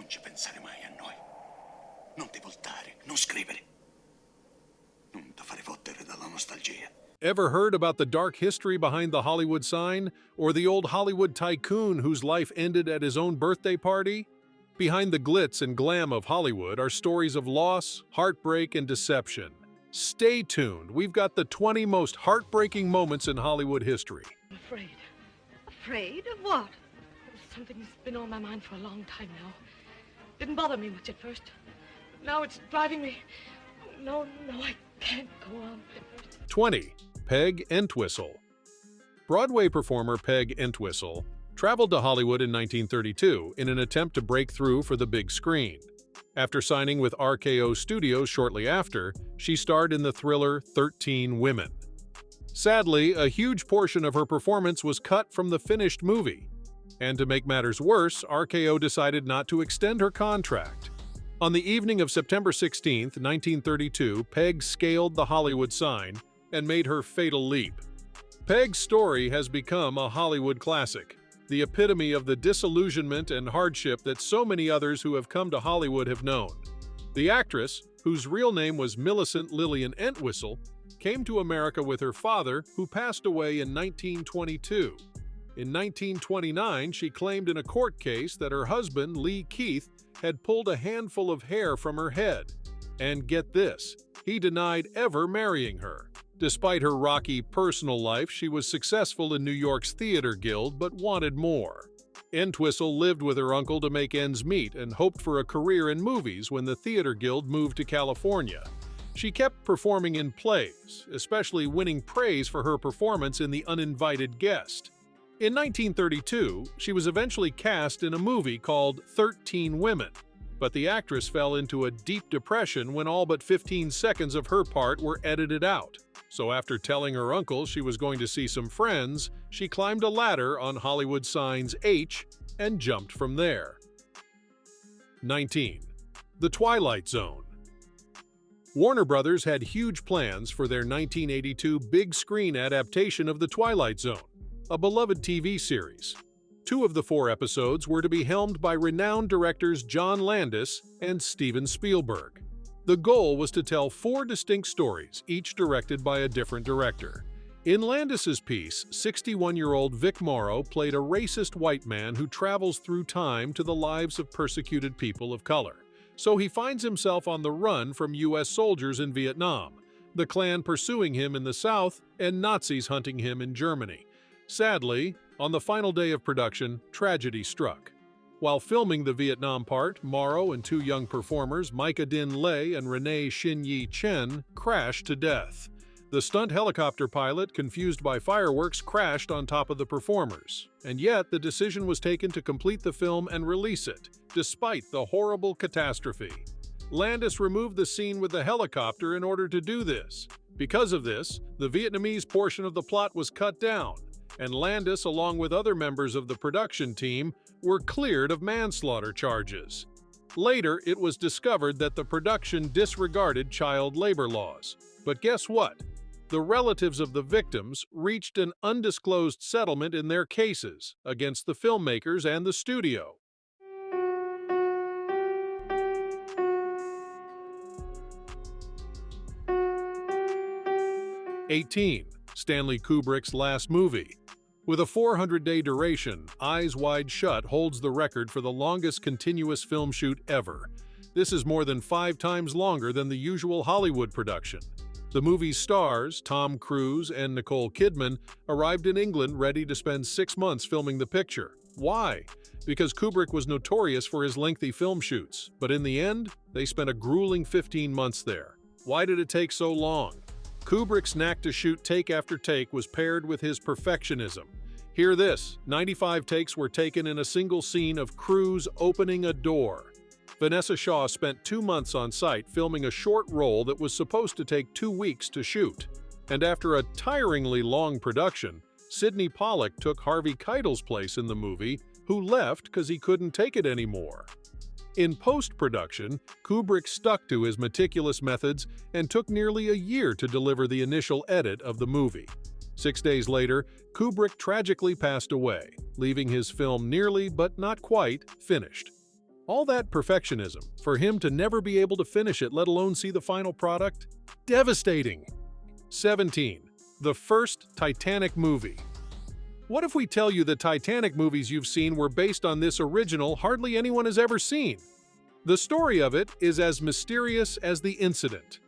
Non ci pensare mai a noi. Non ti voltare, non scrivere. Non ti fare fottere dalla nostalgia. Ever heard about the dark history behind the Hollywood sign? Or the old Hollywood tycoon whose life ended at his own birthday party? Behind the glitz and glam of Hollywood are stories of loss, heartbreak, and deception. Stay tuned. We've got the 20 most heartbreaking moments in Hollywood history. I'm afraid. Afraid of what? Something that's been on my mind for a long time now. Didn't bother me much at first. Now it's driving me. No, I can't go on. 20. Peg Entwistle. Broadway performer Peg Entwistle traveled to Hollywood in 1932 in an attempt to break through for the big screen. After signing with RKO Studios shortly after, she starred in the thriller 13 Women. Sadly, a huge portion of her performance was cut from the finished movie. And to make matters worse, RKO decided not to extend her contract. On the evening of September 16, 1932, Peg scaled the Hollywood sign and made her fatal leap. Peg's story has become a Hollywood classic, the epitome of the disillusionment and hardship that so many others who have come to Hollywood have known. The actress, whose real name was Millicent Lillian Entwistle, came to America with her father, who passed away in 1922. In 1929, she claimed in a court case that her husband, Lee Keith, had pulled a handful of hair from her head. And get this, he denied ever marrying her. Despite her rocky personal life, she was successful in New York's Theater Guild but wanted more. Entwistle lived with her uncle to make ends meet and hoped for a career in movies when the Theater Guild moved to California. She kept performing in plays, especially winning praise for her performance in The Uninvited Guest. In 1932, she was eventually cast in a movie called 13 Women, but the actress fell into a deep depression when all but 15 seconds of her part were edited out. So after telling her uncle she was going to see some friends, she climbed a ladder on Hollywood sign's H and jumped from there. 19. The Twilight Zone. Warner Brothers had huge plans for their 1982 big-screen adaptation of The Twilight Zone, a beloved TV series. 2 of the 4 episodes were to be helmed by renowned directors John Landis and Steven Spielberg. The goal was to tell 4 distinct stories, each directed by a different director. In Landis's piece, 61-year-old Vic Morrow played a racist white man who travels through time to the lives of persecuted people of color. So he finds himself on the run from U.S. soldiers in Vietnam, the Klan pursuing him in the South, and Nazis hunting him in Germany. Sadly, on the final day of production, tragedy struck. While filming the Vietnam part, Morrow and 2 young performers, Micah Din Lei and Renee Shin-Yi Chen, crashed to death. The stunt helicopter pilot, confused by fireworks, crashed on top of the performers. And yet, the decision was taken to complete the film and release it, despite the horrible catastrophe. Landis removed the scene with the helicopter in order to do this. Because of this, the Vietnamese portion of the plot was cut down, and Landis, along with other members of the production team, were cleared of manslaughter charges. Later, it was discovered that the production disregarded child labor laws. But guess what? The relatives of the victims reached an undisclosed settlement in their cases against the filmmakers and the studio. 18. Stanley Kubrick's last movie. With a 400-day duration, Eyes Wide Shut holds the record for the longest continuous film shoot ever. This is more than 5 times longer than the usual Hollywood production. The movie's stars, Tom Cruise and Nicole Kidman, arrived in England ready to spend 6 months filming the picture. Why? Because Kubrick was notorious for his lengthy film shoots, but in the end, they spent a grueling 15 months there. Why did it take so long? Kubrick's knack to shoot take after take was paired with his perfectionism. Hear this, 95 takes were taken in a single scene of Cruise opening a door. Vanessa Shaw spent 2 months on site filming a short role that was supposed to take 2 weeks to shoot. And after a tiringly long production, Sidney Pollack took Harvey Keitel's place in the movie, who left because he couldn't take it anymore. In post-production, Kubrick stuck to his meticulous methods and took nearly a year to deliver the initial edit of the movie. 6 days later, Kubrick tragically passed away, leaving his film nearly, but not quite, finished. All that perfectionism, for him to never be able to finish it, let alone see the final product? Devastating. 17. The first Titanic movie. What if we tell you the Titanic movies you've seen were based on this original hardly anyone has ever seen? The story of it is as mysterious as the incident.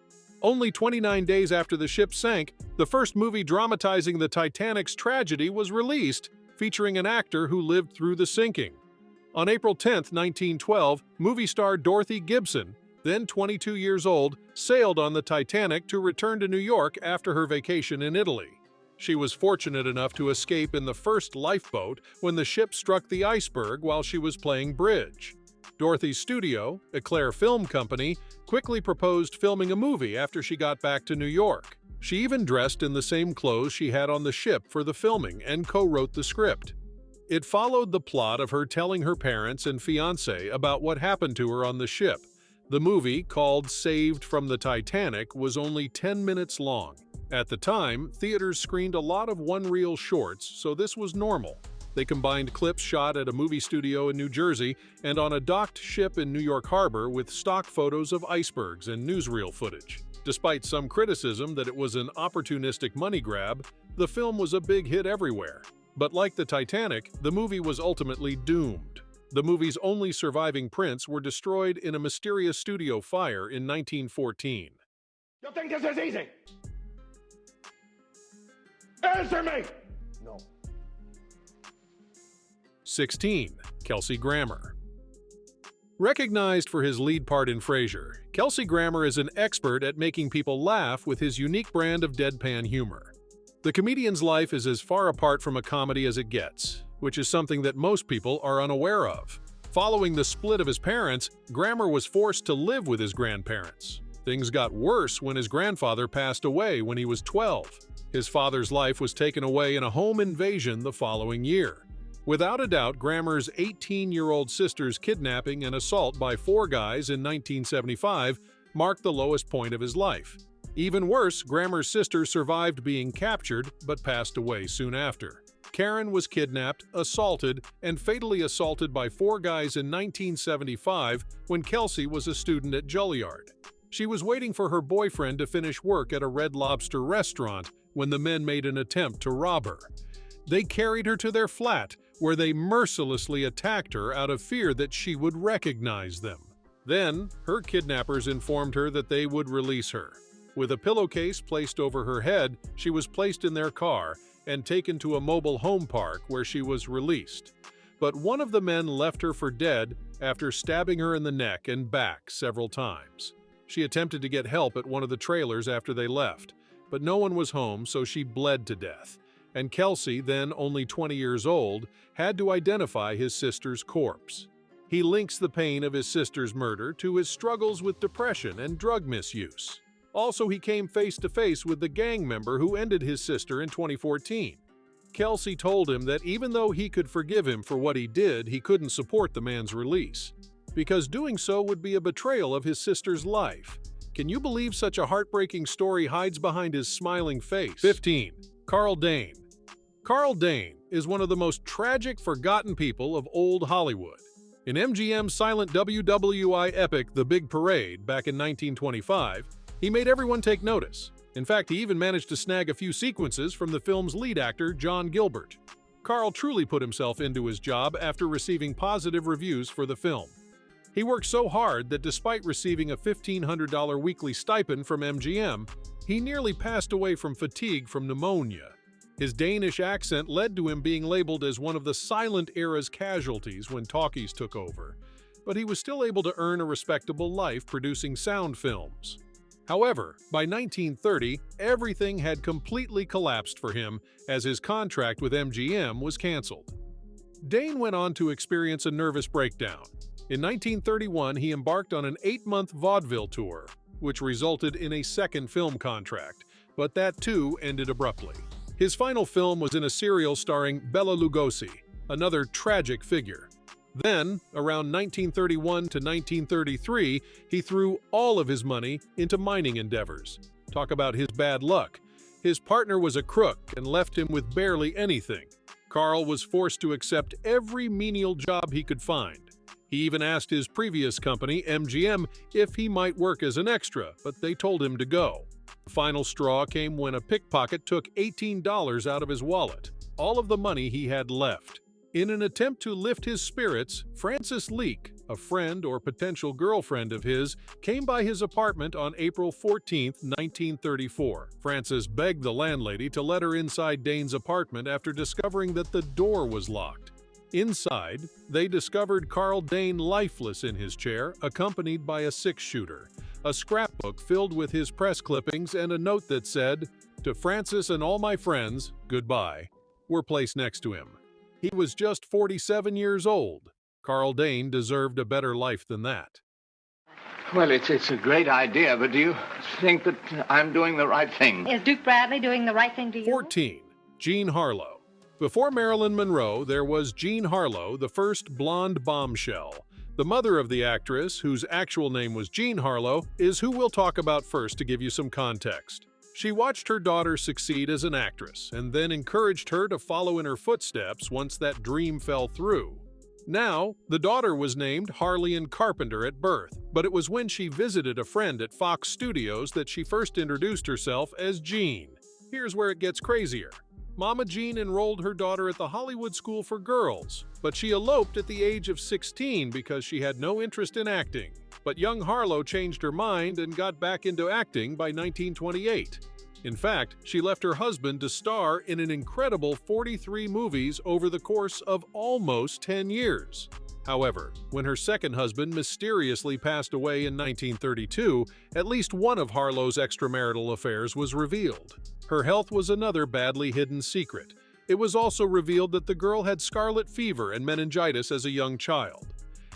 Only 29 days after the ship sank, the first movie dramatizing the Titanic's tragedy was released, featuring an actor who lived through the sinking. On April 10, 1912, movie star Dorothy Gibson, then 22 years old, sailed on the Titanic to return to New York after her vacation in Italy. She was fortunate enough to escape in the first lifeboat when the ship struck the iceberg while she was playing bridge. Dorothy's studio, Eclair Film Company, quickly proposed filming a movie after she got back to New York. She even dressed in the same clothes she had on the ship for the filming and co-wrote the script. It followed the plot of her telling her parents and fiancé about what happened to her on the ship. The movie, called Saved from the Titanic, was only 10 minutes long. At the time, theaters screened a lot of one-reel shorts, so this was normal. They combined clips shot at a movie studio in New Jersey and on a docked ship in New York Harbor with stock photos of icebergs and newsreel footage. Despite some criticism that it was an opportunistic money grab, the film was a big hit everywhere. But like the Titanic, the movie was ultimately doomed. The movie's only surviving prints were destroyed in a mysterious studio fire in 1914. You think this is easy? Answer me! No. 16. Kelsey Grammer. Recognized for his lead part in Frasier, Kelsey Grammer is an expert at making people laugh with his unique brand of deadpan humor. The comedian's life is as far apart from a comedy as it gets, which is something that most people are unaware of. Following the split of his parents, Grammer was forced to live with his grandparents. Things got worse when his grandfather passed away when he was 12. His father's life was taken away in a home invasion the following year. Without a doubt, Grammer's 18-year-old sister's kidnapping and assault by 4 guys in 1975 marked the lowest point of his life. Even worse, Grammer's sister survived being captured but passed away soon after. Karen was kidnapped, assaulted, and fatally assaulted by 4 guys in 1975 when Kelsey was a student at Juilliard. She was waiting for her boyfriend to finish work at a Red Lobster restaurant when the men made an attempt to rob her. They carried her to their flat, where they mercilessly attacked her out of fear that she would recognize them. Then, her kidnappers informed her that they would release her. With a pillowcase placed over her head, she was placed in their car and taken to a mobile home park where she was released. But one of the men left her for dead after stabbing her in the neck and back several times. She attempted to get help at one of the trailers after they left, but no one was home, so she bled to death. And Kelsey, then only 20 years old, had to identify his sister's corpse. He links the pain of his sister's murder to his struggles with depression and drug misuse. Also, he came face to face with the gang member who ended his sister in 2014. Kelsey told him that even though he could forgive him for what he did, he couldn't support the man's release, because doing so would be a betrayal of his sister's life. Can you believe such a heartbreaking story hides behind his smiling face? 15. Dayne. Carl Dayne is one of the most tragic, forgotten people of old Hollywood. In MGM's silent WWI epic The Big Parade back in 1925, he made everyone take notice. In fact, he even managed to snag a few sequences from the film's lead actor, John Gilbert. Carl truly put himself into his job after receiving positive reviews for the film. He worked so hard that despite receiving a $1,500 weekly stipend from MGM, he nearly passed away from fatigue from pneumonia. His Danish accent led to him being labeled as one of the silent era's casualties when talkies took over, but he was still able to earn a respectable life producing sound films. However, by 1930, everything had completely collapsed for him as his contract with MGM was canceled. Dayne went on to experience a nervous breakdown. In 1931, he embarked on an 8-month vaudeville tour, which resulted in a second film contract, but that too ended abruptly. His final film was in a serial starring Bela Lugosi, another tragic figure. Then, around 1931 to 1933, he threw all of his money into mining endeavors. Talk about his bad luck. His partner was a crook and left him with barely anything. Carl was forced to accept every menial job he could find. He even asked his previous company, MGM, if he might work as an extra, but they told him to go. The final straw came when a pickpocket took $18 out of his wallet, all of the money he had left. In an attempt to lift his spirits, Frances Leake, a friend or potential girlfriend of his, came by his apartment on April 14, 1934. Frances begged the landlady to let her inside Dayne's apartment after discovering that the door was locked. Inside, they discovered Carl Dayne lifeless in his chair, accompanied by a six-shooter, a scrapbook filled with his press clippings, and a note that said, "To Frances and all my friends, goodbye," were placed next to him. He was just 47 years old. Carl Dayne deserved a better life than that. Well, it's a great idea, but do you think that I'm doing the right thing? Is Duke Bradley doing the right thing to you? 14. Jean Harlo. Before Marilyn Monroe, there was Jean Harlo, the first blonde bombshell. The mother of the actress, whose actual name was Jean Harlo, is who we'll talk about first to give you some context. She watched her daughter succeed as an actress and then encouraged her to follow in her footsteps once that dream fell through. Now, the daughter was named Harlean Carpenter at birth, but it was when she visited a friend at Fox Studios that she first introduced herself as Jean. Here's where it gets crazier. Mama Jean enrolled her daughter at the Hollywood School for Girls, but she eloped at the age of 16 because she had no interest in acting. But young Harlo changed her mind and got back into acting by 1928. In fact, she left her husband to star in an incredible 43 movies over the course of almost 10 years. However, when her second husband mysteriously passed away in 1932, at least one of Harlo's extramarital affairs was revealed. Her health was another badly hidden secret. It was also revealed that the girl had scarlet fever and meningitis as a young child.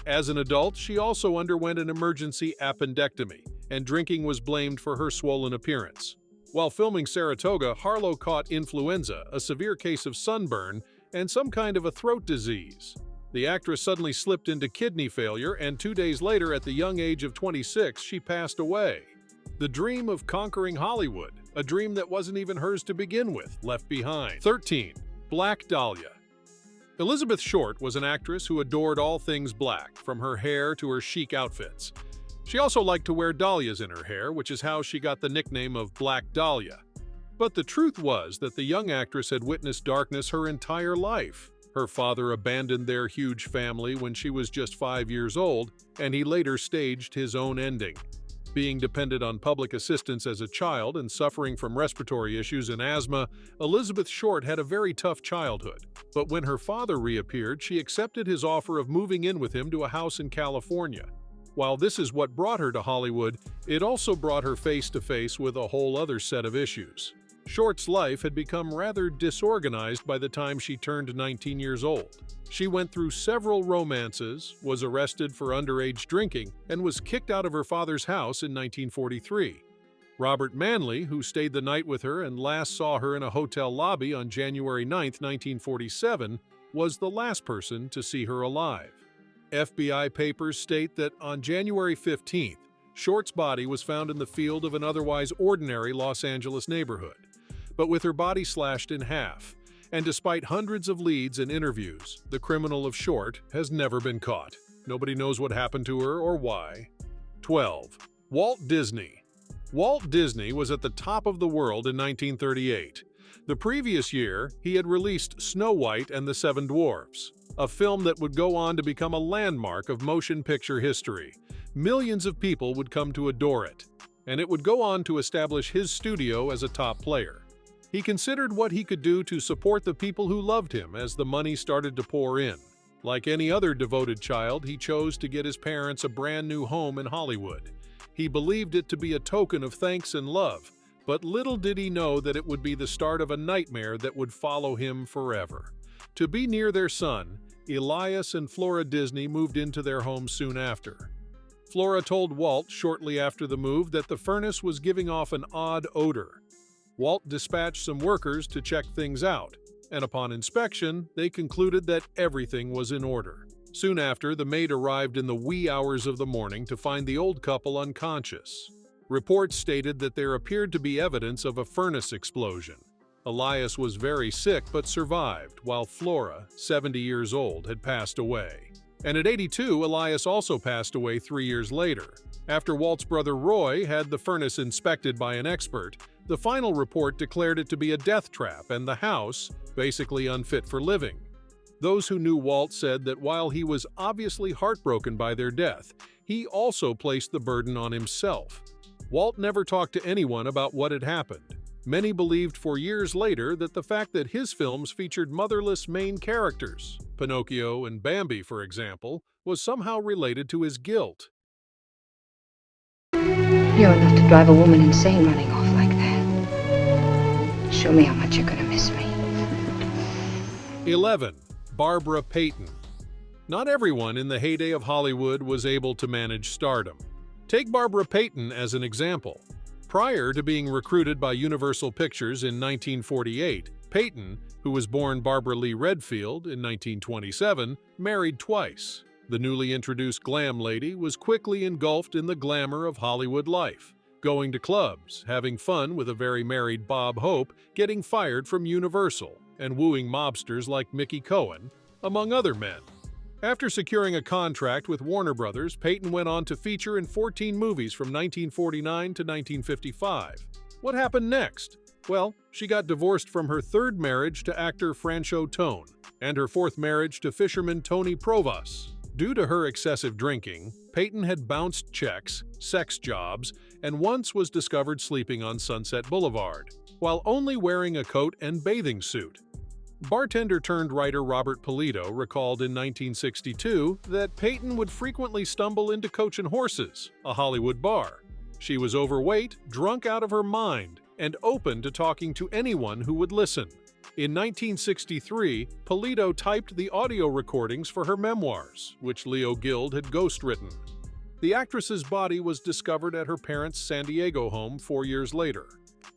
As an adult, she also underwent an emergency appendectomy, and drinking was blamed for her swollen appearance. While filming Saratoga, Harlo caught influenza, a severe case of sunburn, and some kind of a throat disease. The actress suddenly slipped into kidney failure, and 2 days later, at the young age of 26, she passed away. The dream of conquering Hollywood, a dream that wasn't even hers to begin with, left behind. 13. Black Dahlia. Elizabeth Short was an actress who adored all things black, from her hair to her chic outfits. She also liked to wear dahlias in her hair, which is how she got the nickname of Black Dahlia. But the truth was that the young actress had witnessed darkness her entire life. Her father abandoned their huge family when she was just 5 years old, and he later staged his own ending. Being dependent on public assistance as a child and suffering from respiratory issues and asthma, Elizabeth Short had a very tough childhood. But when her father reappeared, she accepted his offer of moving in with him to a house in California. While this is what brought her to Hollywood, it also brought her face to face with a whole other set of issues. Short's life had become rather disorganized by the time she turned 19 years old. She went through several romances, was arrested for underage drinking, and was kicked out of her father's house in 1943. Robert Manley, who stayed the night with her and last saw her in a hotel lobby on January 9, 1947, was the last person to see her alive. FBI papers state that on January 15th, Short's body was found in the field of an otherwise ordinary Los Angeles neighborhood, but with her body slashed in half. And despite hundreds of leads and interviews, the criminal of Short has never been caught. Nobody knows what happened to her or why. 12. Walt Disney. Walt Disney was at the top of the world in 1938. The previous year, he had released Snow White and the Seven Dwarfs, a film that would go on to become a landmark of motion picture history. Millions of people would come to adore it, and it would go on to establish his studio as a top player. He considered what he could do to support the people who loved him as the money started to pour in. Like any other devoted child, he chose to get his parents a brand new home in Hollywood. He believed it to be a token of thanks and love, but little did he know that it would be the start of a nightmare that would follow him forever. To be near their son, Elias and Flora Disney moved into their home soon after. Flora told Walt shortly after the move that the furnace was giving off an odd odor. Walt dispatched some workers to check things out, and upon inspection, they concluded that everything was in order. Soon after, the maid arrived in the wee hours of the morning to find the old couple unconscious. Reports stated that there appeared to be evidence of a furnace explosion. Elias was very sick but survived, while Flora, 70 years old, had passed away. And at 82, Elias also passed away 3 years later. After Walt's brother Roy had the furnace inspected by an expert, the final report declared it to be a death trap and the house basically unfit for living. Those who knew Walt said that while he was obviously heartbroken by their death, he also placed the burden on himself. Walt never talked to anyone about what had happened. Many believed for years later that the fact that his films featured motherless main characters, Pinocchio and Bambi for example, was somehow related to his guilt. You're enough to drive a woman insane running off like that. Show me how much you're gonna miss me. 11. Barbara Payton. Not everyone in the heyday of Hollywood was able to manage stardom. Take Barbara Payton as an example. Prior to being recruited by Universal Pictures in 1948, Payton, who was born Barbara Lee Redfield in 1927, married twice. The newly introduced glam lady was quickly engulfed in the glamour of Hollywood life, going to clubs, having fun with a very married Bob Hope, getting fired from Universal, and wooing mobsters like Mickey Cohen, among other men. After securing a contract with Warner Brothers, Payton went on to feature in 14 movies from 1949 to 1955. What happened next? Well, she got divorced from her third marriage to actor Franchot Tone, and her fourth marriage to fisherman Tony Provas. Due to her excessive drinking, Payton had bounced checks, sex jobs, and once was discovered sleeping on Sunset Boulevard, while only wearing a coat and bathing suit. Bartender-turned-writer Robert Polito recalled in 1962 that Payton would frequently stumble into Coach 'n' Horses, a Hollywood bar. She was overweight, drunk out of her mind, and open to talking to anyone who would listen. In 1963, Polito typed the audio recordings for her memoirs, which Leo Guild had ghostwritten. The actress's body was discovered at her parents' San Diego home 4 years later.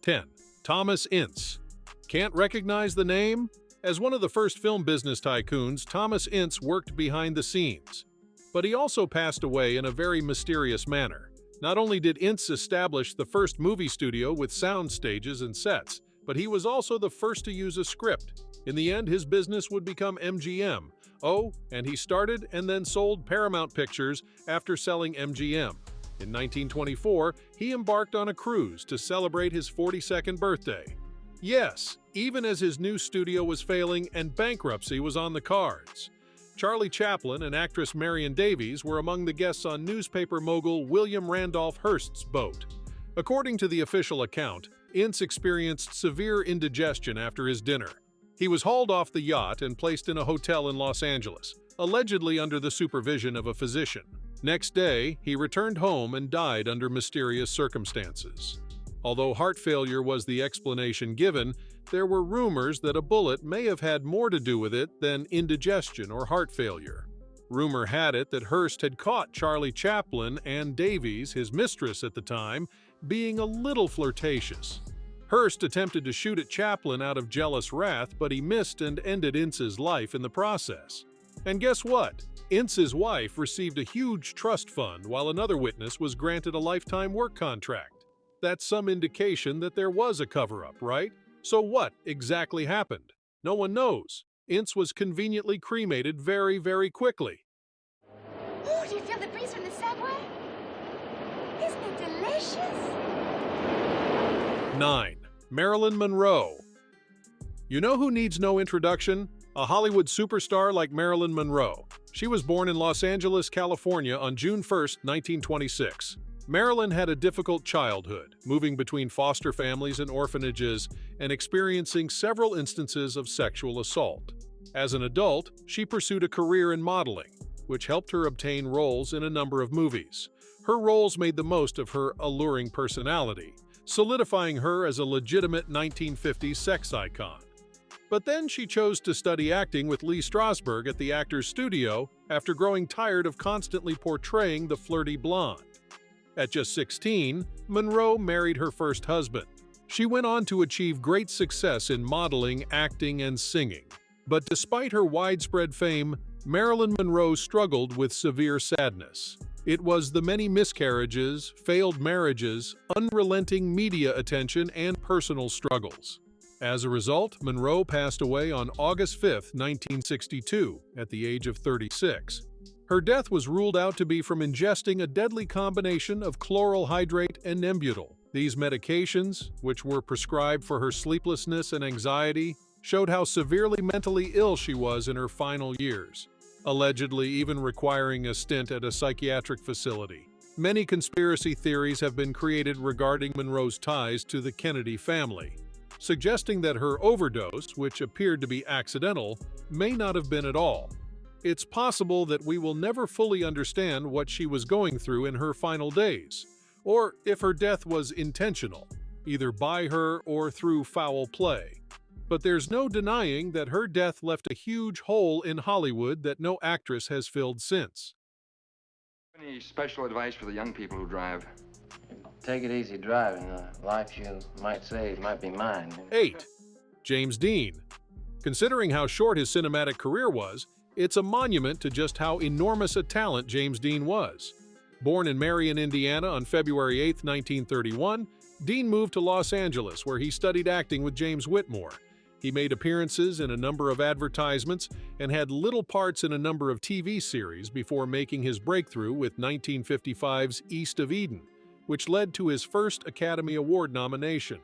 10. Thomas Ince. Can't recognize the name? As one of the first film business tycoons, Thomas Ince worked behind the scenes. But he also passed away in a very mysterious manner. Not only did Ince establish the first movie studio with sound stages and sets, but he was also the first to use a script. In the end, his business would become MGM. Oh, and he started and then sold Paramount Pictures after selling MGM. In 1924, he embarked on a cruise to celebrate his 42nd birthday. Yes, even as his new studio was failing and bankruptcy was on the cards. Charlie Chaplin and actress Marion Davies were among the guests on newspaper mogul William Randolph Hearst's boat. According to the official account, Ince experienced severe indigestion after his dinner. He was hauled off the yacht and placed in a hotel in Los Angeles, allegedly under the supervision of a physician. Next day, he returned home and died under mysterious circumstances. Although heart failure was the explanation given, there were rumors that a bullet may have had more to do with it than indigestion or heart failure. Rumor had it that Hearst had caught Charlie Chaplin and Davies, his mistress at the time, being a little flirtatious. Hearst attempted to shoot at Chaplin out of jealous wrath, but he missed and ended Ince's life in the process. And guess what? Ince's wife received a huge trust fund while another witness was granted a lifetime work contract. That's some indication that there was a cover-up, right? So what exactly happened? No one knows. Ince was conveniently cremated very, very quickly. Oh, do you feel the breeze from the subway? Isn't it delicious? 9. Marilyn Monroe. You know who needs no introduction? A Hollywood superstar like Marilyn Monroe. She was born in Los Angeles, California on June 1, 1926. Marilyn had a difficult childhood, moving between foster families and orphanages and experiencing several instances of sexual assault. As an adult, she pursued a career in modeling, which helped her obtain roles in a number of movies. Her roles made the most of her alluring personality, solidifying her as a legitimate 1950s sex icon. But then she chose to study acting with Lee Strasberg at the Actors Studio after growing tired of constantly portraying the flirty blonde. At just 16, Monroe married her first husband. She went on to achieve great success in modeling, acting, and singing. But despite her widespread fame, Marilyn Monroe struggled with severe sadness. It was the many miscarriages, failed marriages, unrelenting media attention, and personal struggles. As a result, Monroe passed away on August 5, 1962, at the age of 36. Her death was ruled out to be from ingesting a deadly combination of chloral hydrate and Nembutal. These medications, which were prescribed for her sleeplessness and anxiety, showed how severely mentally ill she was in her final years, allegedly even requiring a stint at a psychiatric facility. Many conspiracy theories have been created regarding Monroe's ties to the Kennedy family, suggesting that her overdose, which appeared to be accidental, may not have been at all. It's possible that we will never fully understand what she was going through in her final days, or if her death was intentional, either by her or through foul play. But there's no denying that her death left a huge hole in Hollywood that no actress has filled since. Any special advice for the young people who drive? Take it easy driving. The life you might save might be mine. 8. James Dean. Considering how short his cinematic career was, it's a monument to just how enormous a talent James Dean was. Born in Marion, Indiana on February 8, 1931, Dean moved to Los Angeles, where he studied acting with James Whitmore. He made appearances in a number of advertisements and had little parts in a number of TV series before making his breakthrough with 1955's East of Eden, which led to his first Academy Award nomination.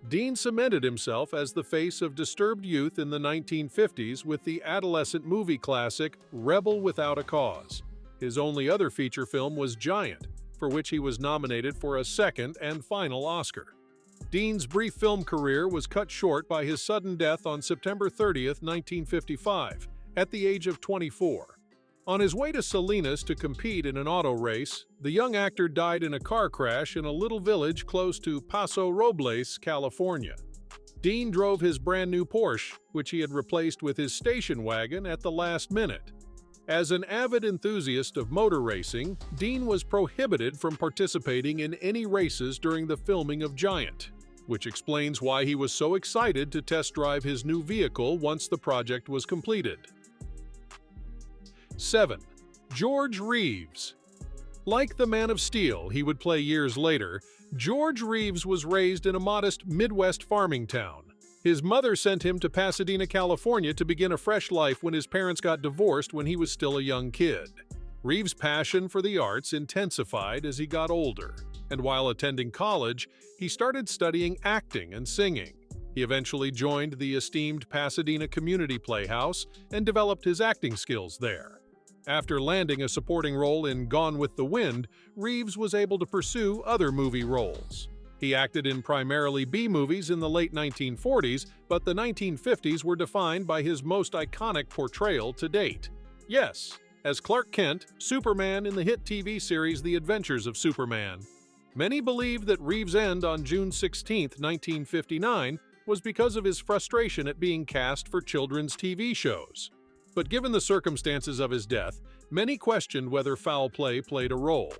Dean cemented himself as the face of disturbed youth in the 1950s with the adolescent movie classic Rebel Without a Cause. His only other feature film was Giant, for which he was nominated for a second and final Oscar. Dean's brief film career was cut short by his sudden death on September 30, 1955, at the age of 24. On his way to Salinas to compete in an auto race, the young actor died in a car crash in a little village close to Paso Robles, California. Dean drove his brand new Porsche, which he had replaced with his station wagon at the last minute. As an avid enthusiast of motor racing, Dean was prohibited from participating in any races during the filming of Giant, which explains why he was so excited to test drive his new vehicle once the project was completed. 7. George Reeves. Like the Man of Steel he would play years later, George Reeves was raised in a modest Midwest farming town. His mother sent him to Pasadena, California to begin a fresh life when his parents got divorced when he was still a young kid. Reeves' passion for the arts intensified as he got older, and while attending college, he started studying acting and singing. He eventually joined the esteemed Pasadena Community Playhouse and developed his acting skills there. After landing a supporting role in Gone with the Wind, Reeves was able to pursue other movie roles. He acted in primarily B-movies in the late 1940s, but the 1950s were defined by his most iconic portrayal to date. Yes, as Clark Kent, Superman in the hit TV series The Adventures of Superman. Many believe that Reeves' end on June 16, 1959, was because of his frustration at being cast for children's TV shows. But given the circumstances of his death, many questioned whether foul play played a role.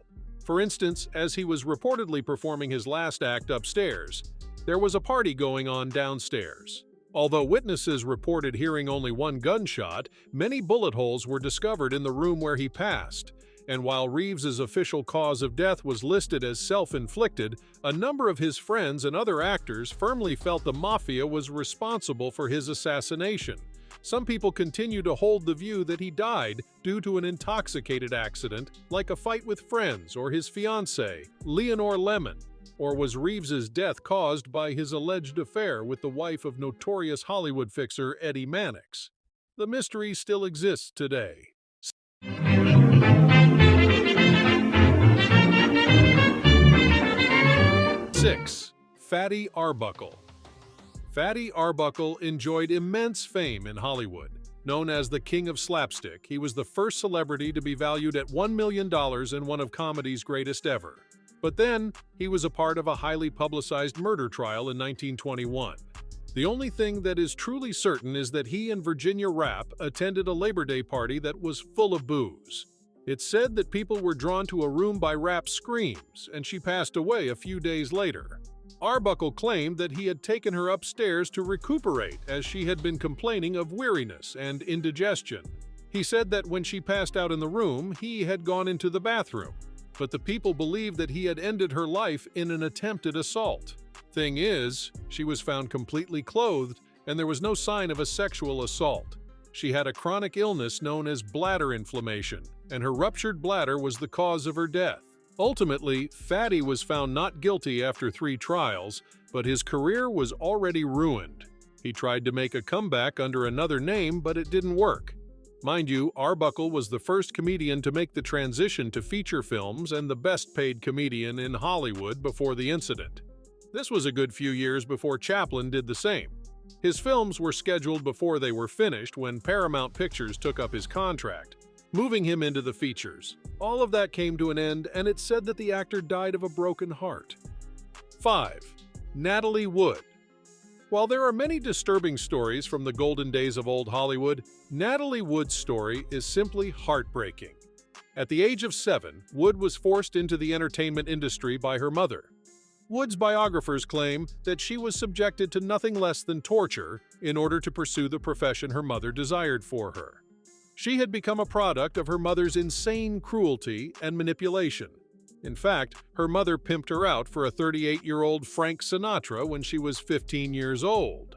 For instance, as he was reportedly performing his last act upstairs, there was a party going on downstairs. Although witnesses reported hearing only one gunshot, many bullet holes were discovered in the room where he passed. And while Reeves's official cause of death was listed as self-inflicted, a number of his friends and other actors firmly felt the mafia was responsible for his assassination. Some people continue to hold the view that he died due to an intoxicated accident, like a fight with friends or his fiancée, Leonore Lemon. Or was Reeves's death caused by his alleged affair with the wife of notorious Hollywood fixer Eddie Mannix? The mystery still exists today. 6. Fatty Arbuckle. Fatty Arbuckle enjoyed immense fame in Hollywood. Known as the King of Slapstick, he was the first celebrity to be valued at $1 million in one of comedy's greatest ever. But then, he was a part of a highly publicized murder trial in 1921. The only thing that is truly certain is that he and Virginia Rapp attended a Labor Day party that was full of booze. It's said that people were drawn to a room by Rapp's screams, and she passed away a few days later. Arbuckle claimed that he had taken her upstairs to recuperate as she had been complaining of weariness and indigestion. He said that when she passed out in the room, he had gone into the bathroom, but the people believed that he had ended her life in an attempted assault. Thing is, she was found completely clothed, and there was no sign of a sexual assault. She had a chronic illness known as bladder inflammation, and her ruptured bladder was the cause of her death. Ultimately, Fatty was found not guilty after 3 trials, but his career was already ruined. He tried to make a comeback under another name, but it didn't work. Mind you, Arbuckle was the first comedian to make the transition to feature films and the best-paid comedian in Hollywood before the incident. This was a good few years before Chaplin did the same. His films were scheduled before they were finished when Paramount Pictures took up his contract, moving him into the features. All of that came to an end, and it's said that the actor died of a broken heart. 5. Natalie Wood. While there are many disturbing stories from the golden days of old Hollywood, Natalie Wood's story is simply heartbreaking. At the age of 7, Wood was forced into the entertainment industry by her mother. Wood's biographers claim that she was subjected to nothing less than torture in order to pursue the profession her mother desired for her. She had become a product of her mother's insane cruelty and manipulation. In fact, her mother pimped her out for a 38-year-old Frank Sinatra when she was 15 years old,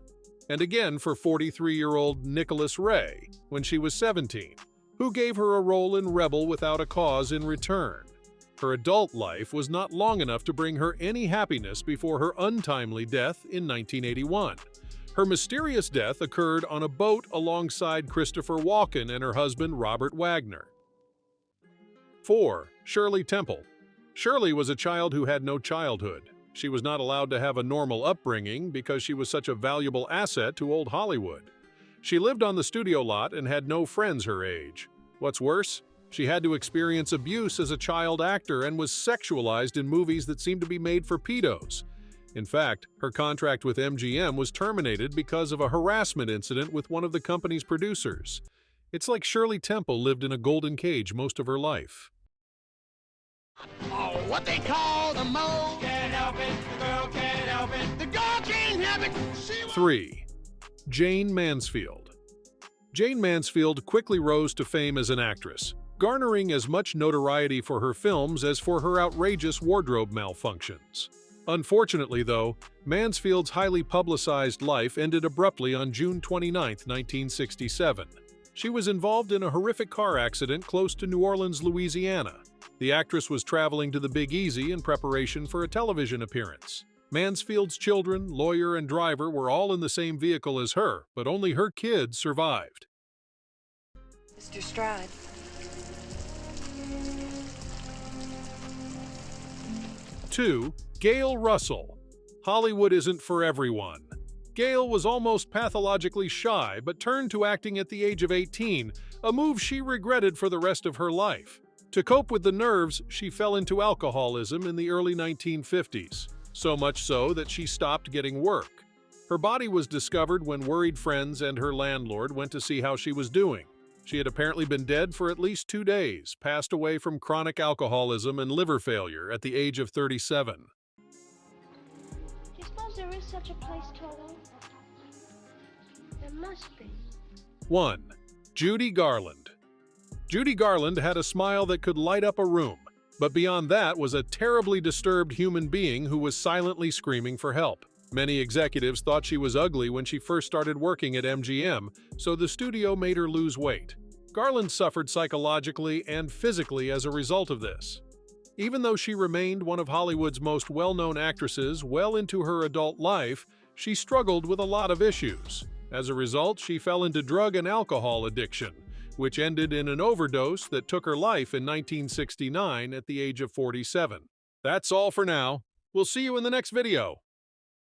and again for 43-year-old Nicholas Ray when she was 17, who gave her a role in Rebel Without a Cause in return. Her adult life was not long enough to bring her any happiness before her untimely death in 1981. Her mysterious death occurred on a boat alongside Christopher Walken and her husband Robert Wagner. 4. Shirley Temple. Shirley was a child who had no childhood. She was not allowed to have a normal upbringing because she was such a valuable asset to old Hollywood. She lived on the studio lot and had no friends her age. What's worse, she had to experience abuse as a child actor and was sexualized in movies that seemed to be made for pedos. In fact, her contract with MGM was terminated because of a harassment incident with one of the company's producers. It's like Shirley Temple lived in a golden cage most of her life. Oh, what they call the mole can't help it, the girl can't help it, the girl can't help it. 3. Jayne Mansfield. Jayne Mansfield quickly rose to fame as an actress, garnering as much notoriety for her films as for her outrageous wardrobe malfunctions. Unfortunately, though, Mansfield's highly publicized life ended abruptly on June 29, 1967. She was involved in a horrific car accident close to New Orleans, Louisiana. The actress was traveling to the Big Easy in preparation for a television appearance. Mansfield's children, lawyer, and driver were all in the same vehicle as her, but only her kids survived. Mr. Stride. 2. Gail Russell. Hollywood isn't for everyone. Gail was almost pathologically shy, but turned to acting at the age of 18, a move she regretted for the rest of her life. To cope with the nerves, she fell into alcoholism in the early 1950s, so much so that she stopped getting work. Her body was discovered when worried friends and her landlord went to see how she was doing. She had apparently been dead for at least 2 days, passed away from chronic alcoholism and liver failure at the age of 37. Do you suppose there is such a place, Toto? There must be. 1. Judy Garland. Judy Garland had a smile that could light up a room, but beyond that was a terribly disturbed human being who was silently screaming for help. Many executives thought she was ugly when she first started working at MGM, so the studio made her lose weight. Garland suffered psychologically and physically as a result of this. Even though she remained one of Hollywood's most well-known actresses well into her adult life, she struggled with a lot of issues. As a result, she fell into drug and alcohol addiction, which ended in an overdose that took her life in 1969 at the age of 47. That's all for now. We'll see you in the next video.